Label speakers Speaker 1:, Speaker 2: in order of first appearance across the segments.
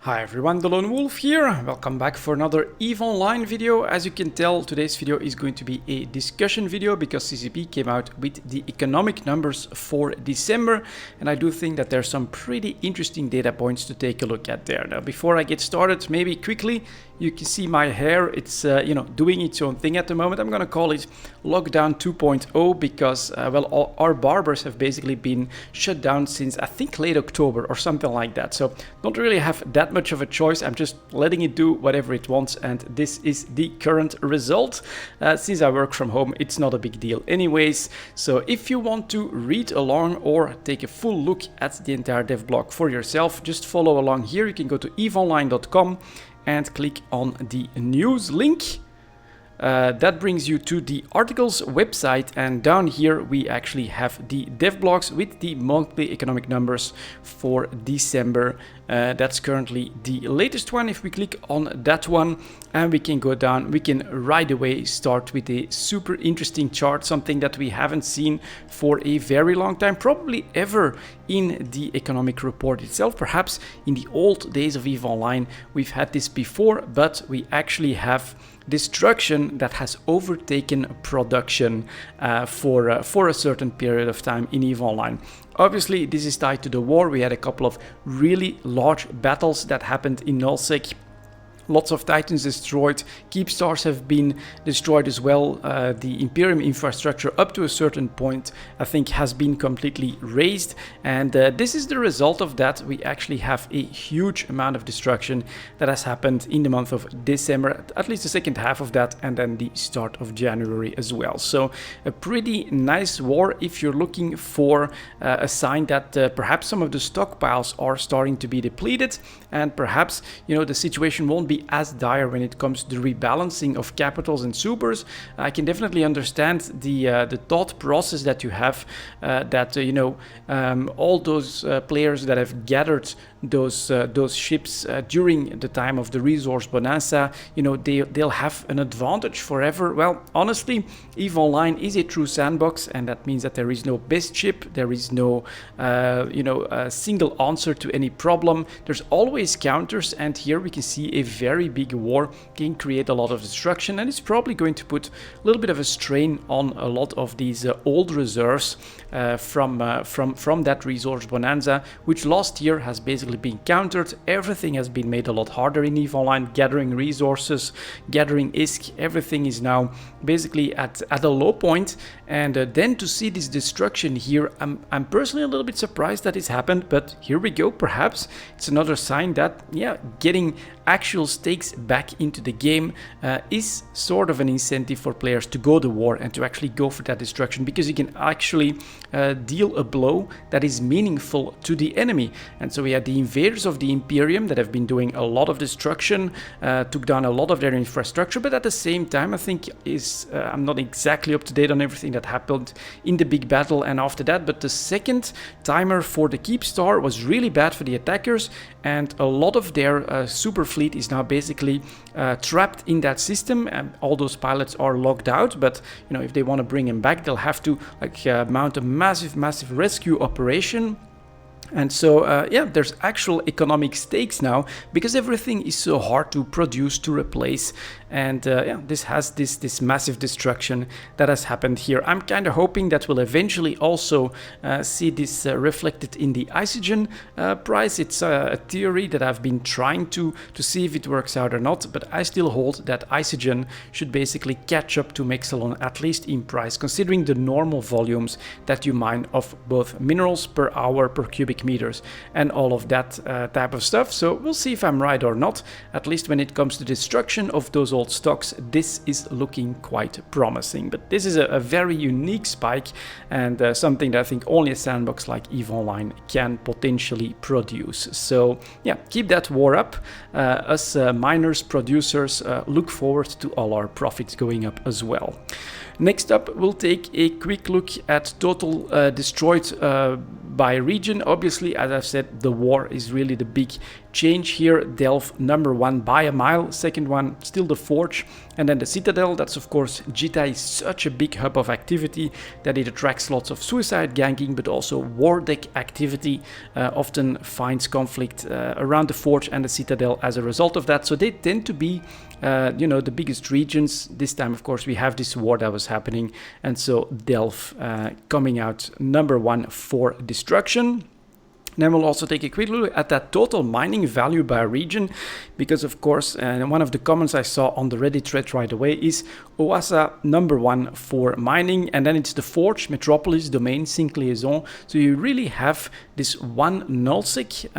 Speaker 1: Hi everyone, delonewolf here. Welcome back for another EVE Online video. As you can tell, today's video is going to be a discussion video because CCP came out with the economic numbers for December, and I do think that there's some pretty interesting data points to take a look at there. Now, before I get started, maybe quickly, you can see my hair. It's doing its own thing at the moment. I'm gonna call it lockdown 2.0 because well, our barbers have basically been shut down since I think late October or something like that. So don't really have that much of a choice. I'm just letting it do whatever it wants, and this is the current result. Since I work from home, it's not a big deal anyways. So if you want to read along or take a full look at the entire dev blog for yourself, just follow along here. You can go to eveonline.com and click on the news link. That brings you to the articles website, and down here we actually have the dev blogs with the monthly economic numbers for December. That's currently the latest one. If we click on that one and we can go down, we can right away start with a super interesting chart, something that we haven't seen for a very long time, probably ever in the economic report itself. Perhaps in the old days of EVE Online we've had this before, but we actually have destruction that has overtaken production for a certain period of time in EVE Online. Obviously, this is tied to the war. We had a couple of really large battles that happened in nullsec. Lots of Titans destroyed, Keep Stars have been destroyed as well. The Imperium infrastructure up to a certain point I think has been completely razed, and this is the result of that. We actually have a huge amount of destruction that has happened in the month of December, at least the second half of that, and then the start of January as well. So a pretty nice war if you're looking for a sign that perhaps some of the stockpiles are starting to be depleted, and perhaps the situation won't be as dire when it comes to the rebalancing of capitals and supers. I can definitely understand the thought process that you have, that all those players that have gathered those ships during the time of the resource bonanza, they'll have an advantage forever. Well, honestly, EVE Online is a true sandbox, and that means that there is no best ship, there is no single answer to any problem. There's always counters, and here we can see a very big war can create a lot of destruction, and it's probably going to put a little bit of a strain on a lot of these old reserves from that resource bonanza, which last year has basically been countered. Everything has been made a lot harder in EVE Online. Gathering resources, gathering ISK, everything is now basically at a low point, and then to see this destruction here, I'm personally a little bit surprised that it's happened, but here we go. Perhaps it's another sign that getting actual stakes back into the game is sort of an incentive for players to go to war and to actually go for that destruction, because you can actually deal a blow that is meaningful to the enemy. And so we had the invaders of the Imperium that have been doing a lot of destruction, took down a lot of their infrastructure, but at the same time I think I'm not exactly up to date on everything that happened in the big battle and after that, but the second timer for the Keep Star was really bad for the attackers, and a lot of their super fleet is now basically trapped in that system, and all those pilots are locked out. But if they want to bring them back, they'll have to mount a massive rescue operation. And so, there's actual economic stakes now because everything is so hard to produce, to replace. And this has this massive destruction that has happened here. I'm kind of hoping that we'll eventually also see this reflected in the Isogen price. It's a theory that I've been trying to see if it works out or not, but I still hold that Isogen should basically catch up to Mexalon, at least in price, considering the normal volumes that you mine of both minerals per hour, per cubic meters, and all of that type of stuff. So we'll see if I'm right or not. At least when it comes to destruction of those old stocks, this is looking quite promising. But this is a very unique spike, and something that I think only a sandbox like EVE Online can potentially produce. So keep that war up. Us miners, producers, look forward to all our profits going up as well. Next up, we'll take a quick look at total destroyed by region. Obviously, as I've said, the war is really the big change here. Delft number 1 by a mile, second one still the Forge, and then the Citadel. That's of course, Jita is such a big hub of activity that it attracts lots of suicide ganking, but also war deck activity. Often finds conflict around the Forge and the Citadel as a result of that. So they tend to be the biggest regions. This time, of course, we have this war that was happening, and so Delft coming out number 1 for destruction. Then we'll also take a quick look at that total mining value by region, because of course, one of the comments I saw on the Reddit thread right away is Oasa number 1 for mining, and then it's the Forge, Metropolis, Domain, Sync Liaison. So you really have this one nullsec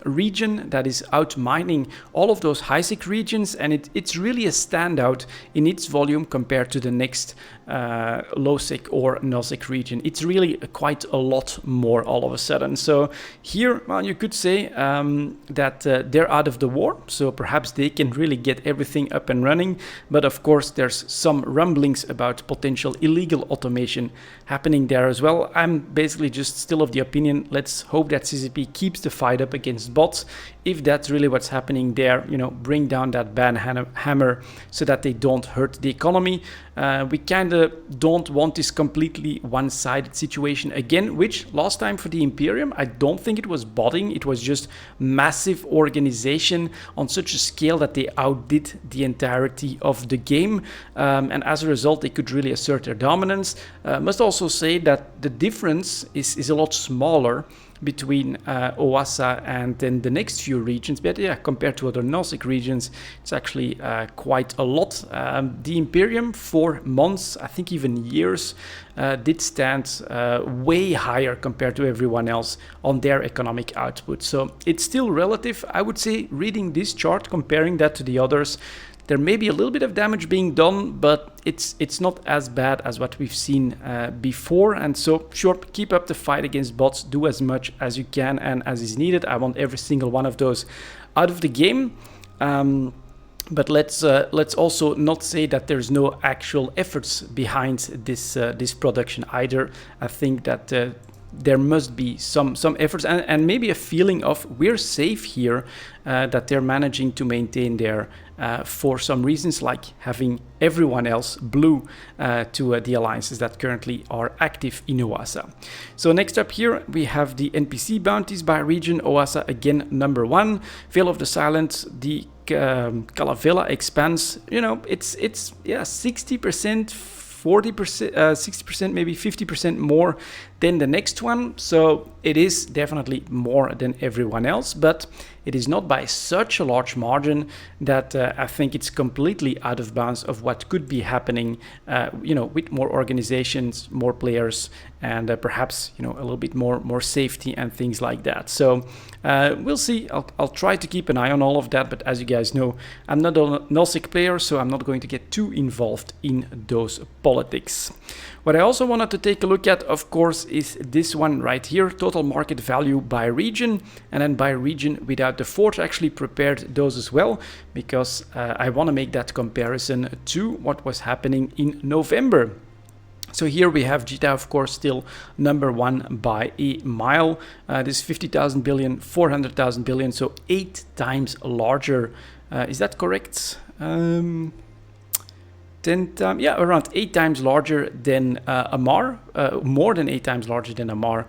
Speaker 1: region that is out mining all of those highsec regions, and it's really a standout in its volume compared to the next lowsec or nullsec region. It's really quite a lot more all of a sudden. So here, well, you could say that they're out of the war, so perhaps they can really get everything up and running. But of course, there's some rumblings about potential illegal automation happening there as well. I'm basically just still of the opinion, let's hope that CCP keeps the fight up against bots. If that's really what's happening there, bring down that ban hammer so that they don't hurt the economy. We kind of don't want this completely one-sided situation again, which last time for the Imperium, I don't think it was botting. It was just massive organization on such a scale that they outdid the entirety of the game. And as a result, they could really assert their dominance. Must also say that the difference is a lot smaller between Oasa and then the next few regions, but yeah, compared to other nullsec regions, it's actually quite a lot. The Imperium for months, I think even years, did stand way higher compared to everyone else on their economic output. So it's still relative. I would say, reading this chart, comparing that to the others, there may be a little bit of damage being done, but it's not as bad as what we've seen before. And so, sure, keep up the fight against bots. Do as much as you can and as is needed. I want every single one of those out of the game. But let's also not say that there's no actual efforts behind this production either. I think that there must be some efforts and maybe a feeling of we're safe here, that they're managing to maintain there for some reasons, like having everyone else blue to the alliances that currently are active in Oasa. So next up here we have the NPC bounties by region. Oasa again number 1. Veil of the Silent, the Calavera expanse. It's 60%. 40%, 60%, maybe 50% more than the next one. So it is definitely more than everyone else, but it is not by such a large margin that I think it's completely out of bounds of what could be happening, with more organizations, more players, and perhaps, a little bit more safety and things like that. So we'll see. I'll try to keep an eye on all of that, but as you guys know, I'm not a nullsec player, so I'm not going to get too involved in those politics. What I also wanted to take a look at, of course, is this one right here, total market value by region, and then by region without the Forge. I actually prepared those as well, because I want to make that comparison to what was happening in November. So here we have Jita, of course, still number 1 by a mile. This 50,000 billion, 400,000 billion, so 8 times larger. Is that correct? 10 times, yeah, around 8 times larger than Amar, more than 8 times larger than Amar.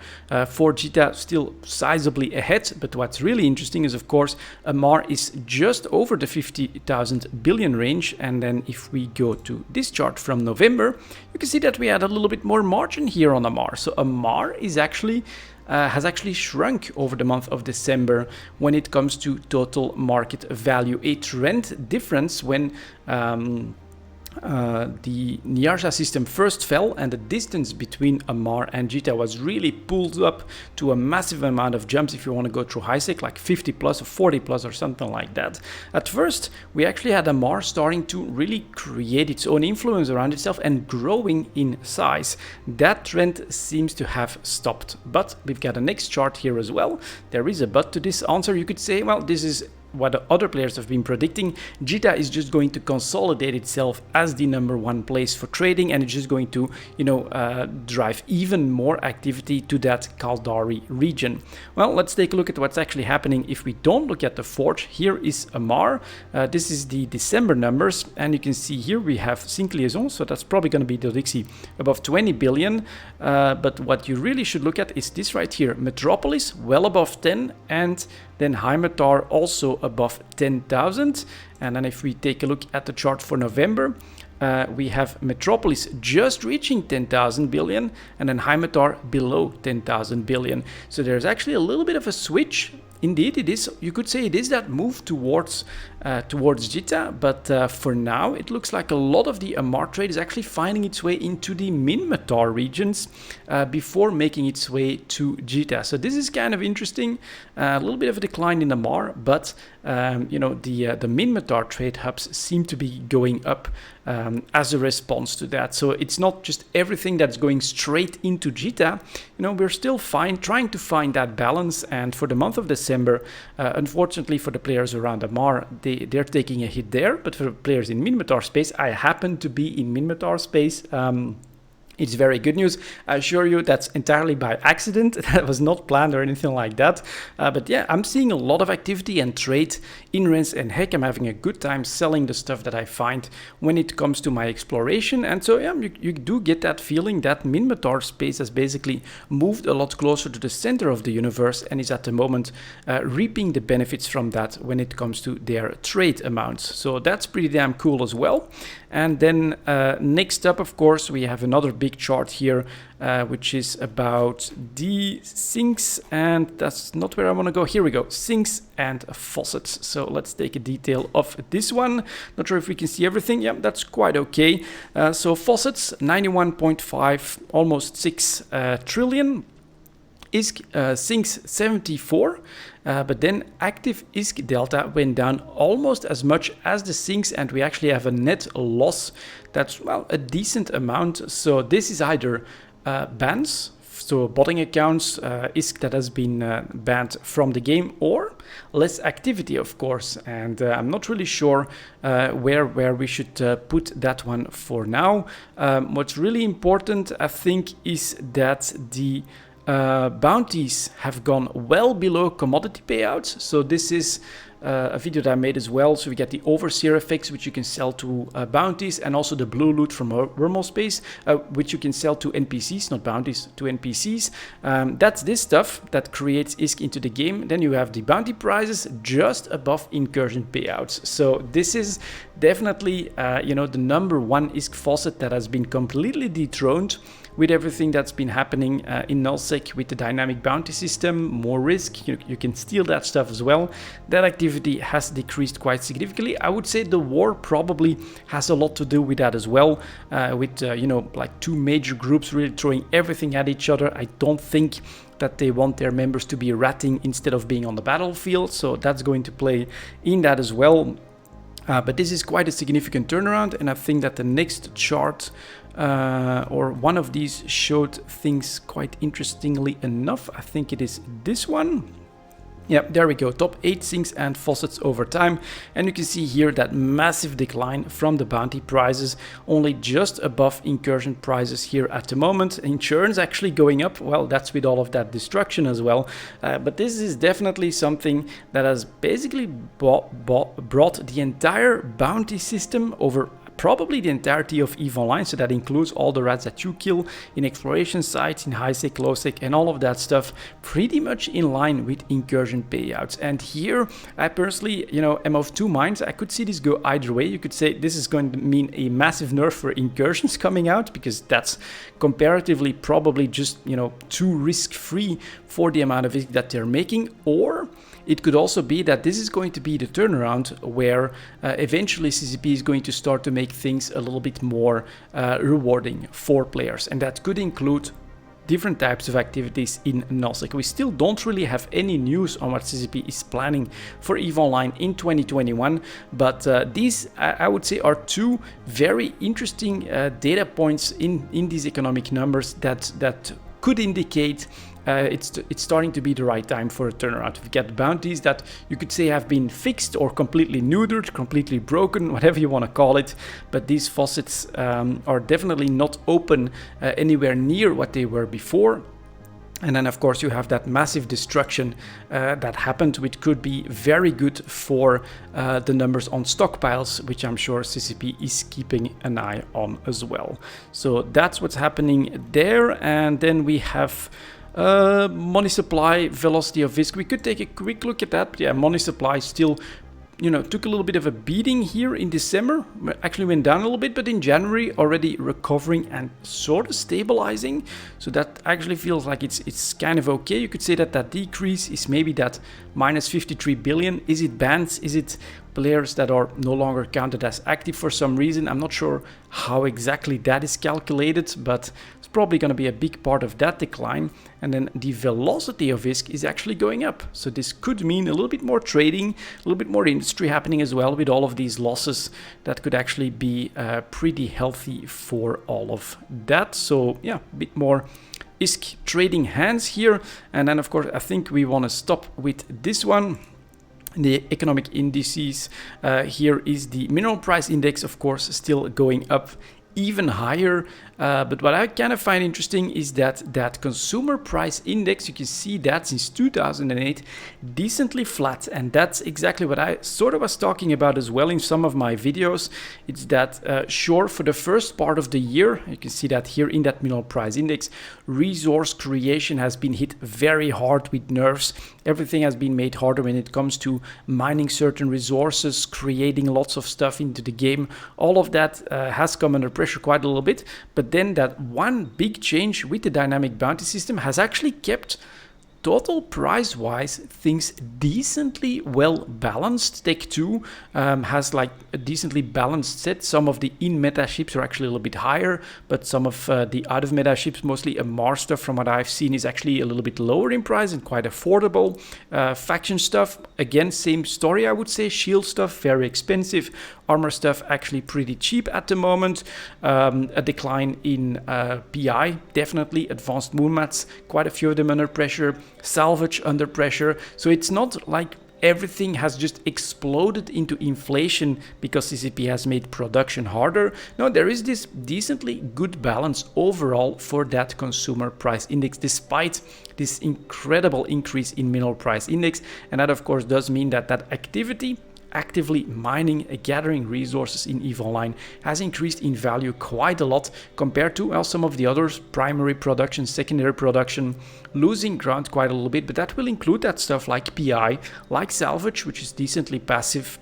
Speaker 1: For Jita, still sizably ahead, but what's really interesting is, of course, Amar is just over the 50,000 billion range, and then if we go to this chart from November, you can see that we had a little bit more margin here on Amar. So Amar is actually has actually shrunk over the month of December when it comes to total market value. A trend difference when the Nyarsa system first fell, and the distance between Amar and Jita was really pulled up to a massive amount of jumps if you want to go through highsec, like 50 plus or 40 plus or something like that. At first, we actually had Amar starting to really create its own influence around itself and growing in size. That trend seems to have stopped, but we've got a next chart here as well. There is a but to this answer. You could say, well, this is what the other players have been predicting, Jita is just going to consolidate itself as the #1 place for trading, and it's just going to, drive even more activity to that Kaldari region. Well, let's take a look at what's actually happening if we don't look at the forge. Here is Amar. This is the December numbers, and you can see here we have 5 liaisons, so that's probably going to be Dodixie above 20 billion. But what you really should look at is this right here. Metropolis well above 10, and then Heimatar also above 10,000. And then if we take a look at the chart for November, we have Metropolis just reaching 10,000 billion, and then Heimatar below 10,000 billion. So there's actually a little bit of a switch. Indeed, it is. You could say it is that move towards Jita, but for now, it looks like a lot of the Amar trade is actually finding its way into the Minmatar regions before making its way to Jita. So this is kind of interesting. A little bit of a decline in Amar, but the Minmatar trade hubs seem to be going up as a response to that. So it's not just everything that's going straight into Jita. We're still trying to find that balance. And for the month of December, unfortunately for the players around Amar, they're taking a hit there. But for the players in Minmatar space, I happen to be in Minmatar space. It's very good news. I assure you that's entirely by accident. That was not planned or anything like that. But yeah, I'm seeing a lot of activity and trade in Rens, and heck, I'm having a good time selling the stuff that I find when it comes to my exploration. And so yeah, you do get that feeling that Minmatar space has basically moved a lot closer to the center of the universe and is at the moment reaping the benefits from that when it comes to their trade amounts. So that's pretty damn cool as well. And then next up, of course, we have another big chart here, which is about the sinks, and that's not where I want to go. Here we go, sinks and faucets. So let's take a detail of this one. Not sure if we can see everything. Yeah, that's quite okay. So faucets, 91.5, almost 6 trillion. ISK sinks 74, but then active ISK delta went down almost as much as the sinks, and we actually have a net loss that's, well, a decent amount. So this is either bans, so botting accounts, ISK that has been banned from the game, or less activity, of course. And I'm not really sure where we should put that one for now. What's really important, I think, is that the bounties have gone well below commodity payouts. So this is a video that I made as well. So we get the overseer effects, which you can sell to bounties, and also the blue loot from Wormhole Space, which you can sell to NPCs, not bounties, to NPCs. That's this stuff that creates ISK into the game. Then you have the bounty prizes just above incursion payouts. So this is definitely, the #1 ISK faucet that has been completely dethroned with everything that's been happening in nullsec with the dynamic bounty system, more risk, you can steal that stuff as well. That activity has decreased quite significantly. I would say the war probably has a lot to do with that as well, with like 2 major groups really throwing everything at each other. I don't think that they want their members to be ratting instead of being on the battlefield, so that's going to play in that as well. But this is quite a significant turnaround, and I think that the next chart or one of these showed things quite interestingly enough. I think it is this one. Yeah, there we go, top 8 sinks and faucets over time, and you can see here that massive decline from the bounty prizes, only just above incursion prizes here at the moment. Insurance actually going up, well, that's with all of that destruction as well, but this is definitely something that has basically brought the entire bounty system over probably the entirety of EVE Online, so that includes all the rats that you kill in exploration sites, in high sec, low sec, and all of that stuff, pretty much in line with incursion payouts. And here, I personally, am of 2 minds. I could see this go either way. You could say this is going to mean a massive nerf for incursions coming out, because that's comparatively probably just, too risk-free for the amount of risk that they're making, or it could also be that this is going to be the turnaround where eventually CCP is going to start to make things a little bit more rewarding for players, and that could include different types of activities in nullsec. We still don't really have any news on what CCP is planning for EVE Online in 2021, but these, I would say, are 2 very interesting data points in these economic numbers that could indicate it's starting to be the right time for a turnaround. We've got bounties that you could say have been fixed or completely neutered, completely broken, whatever you want to call it, but these faucets are definitely not open anywhere near what they were before. And then, of course, you have that massive destruction that happened, which could be very good for the numbers on stockpiles, which I'm sure CCP is keeping an eye on as well. So that's what's happening there. And then we have money supply, velocity of VISC. We could take a quick look at that. But yeah, money supply still, you know, took a little bit of a beating here in December, actually went down a little bit, but in January already recovering and sort of stabilizing. So that actually feels like it's kind of okay. You could say that that decrease is maybe that minus 53 billion. Is it bans? Is it players that are no longer counted as active for some reason? I'm not sure how exactly that is calculated, but it's probably going to be a big part of that decline. And then the velocity of VISC is actually going up. So this could mean a little bit more trading, a little bit more industry happening as well with all of these losses. That could actually be pretty healthy for all of that. So yeah, a bit more ISK trading hands here. And then of course, I think we want to stop with this one. The economic indices, here is the mineral price index, of course, still going up even higher. But what I kind of find interesting is that consumer price index, you can see that since 2008, decently flat. And that's exactly what I sort of was talking about as well in some of my videos. It's that, sure, for the first part of the year, you can see that here in that mineral price index, resource creation has been hit very hard with nerfs. Everything has been made harder when it comes to mining certain resources, creating lots of stuff into the game. All of that has come under pressure quite a little bit. But then that one big change with the dynamic bounty system has actually kept total price-wise things decently well balanced. Tech 2 has like a decently balanced set. Some of the in-meta ships are actually a little bit higher, but some of the out-of-meta ships, mostly Amar stuff from what I've seen, is actually a little bit lower in price and quite affordable. Faction stuff, again, same story I would say. Shield stuff, very expensive. Armor stuff actually pretty cheap at the moment. A decline in PI, definitely. Advanced moon mats, quite a few of them under pressure. Salvage under pressure. So it's not like everything has just exploded into inflation because CCP has made production harder. No, there is this decently good balance overall for that consumer price index, despite this incredible increase in mineral price index. And that of course does mean that that activity, actively mining, gathering resources in EVE Online, has increased in value quite a lot compared to some of the others, primary production, secondary production, losing ground quite a little bit, but that will include that stuff like PI, like salvage, which is decently passive,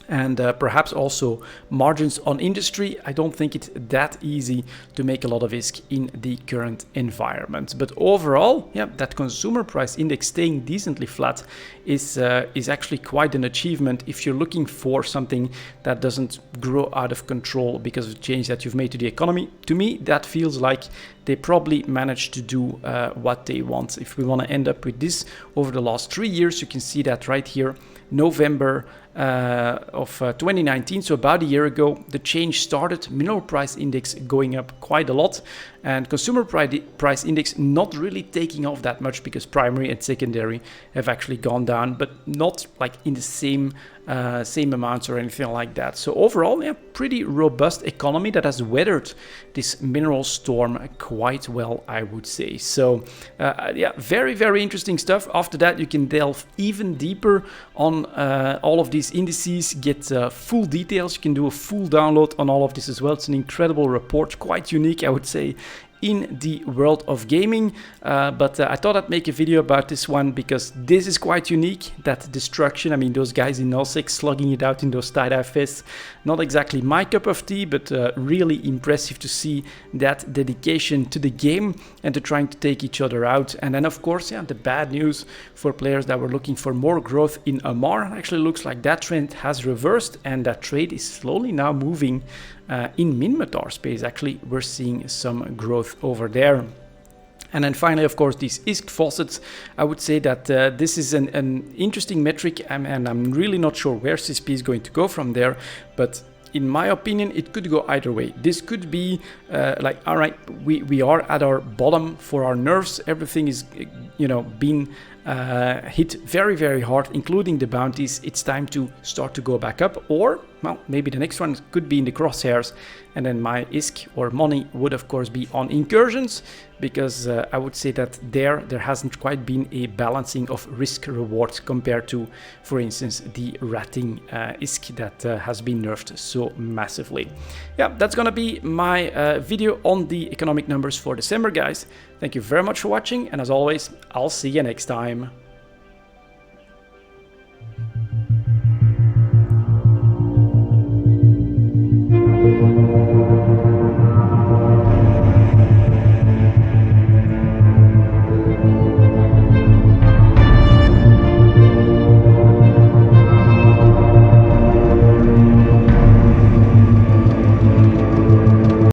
Speaker 1: and perhaps also margins on industry. I don't think it's that easy to make a lot of ISK in the current environment. But overall, yeah, that consumer price index staying decently flat is actually quite an achievement if you're looking for something that doesn't grow out of control because of the change that you've made to the economy. To me, that feels like they probably managed to do what they want. If we want to end up with this over the last 3 years, you can see that right here, November of 2019, so about a year ago, the change started. Mineral price index going up quite a lot, and consumer price index not really taking off that much because primary and secondary have actually gone down, but not like in the same amounts or anything like that. So overall, yeah, pretty robust economy that has weathered this mineral storm quite well, I would say. So yeah, very, very interesting stuff. After that, you can delve even deeper on all of these indices, get full details. You can do a full download on all of this as well. It's an incredible report, quite unique, I would say, in the world of gaming, but I thought I'd make a video about this one because this is quite unique, that destruction. I mean, those guys in 06 slugging it out in those tie-dye fists, not exactly my cup of tea, but really impressive to see that dedication to the game and to trying to take each other out. And then of course, yeah, the bad news for players that were looking for more growth in Amar, actually looks like that trend has reversed and that trade is slowly now moving in Minmatar space. Actually, we're seeing some growth over there. And then finally, of course, these ISK faucets. I would say that this is an interesting metric, and I'm really not sure where CSP is going to go from there. But in my opinion, it could go either way. This could be like, all right, we are at our bottom for our nerfs. Everything is, you know, being hit very, very hard, including the bounties. It's time to start to go back up, or, well, maybe the next one could be in the crosshairs, and then my ISK or money would of course be on incursions, because I would say that there hasn't quite been a balancing of risk reward compared to, for instance, the ratting ISK that has been nerfed so massively. Yeah, that's gonna be my video on the economic numbers for December, guys. Thank you very much for watching, and as always, I'll see you next time.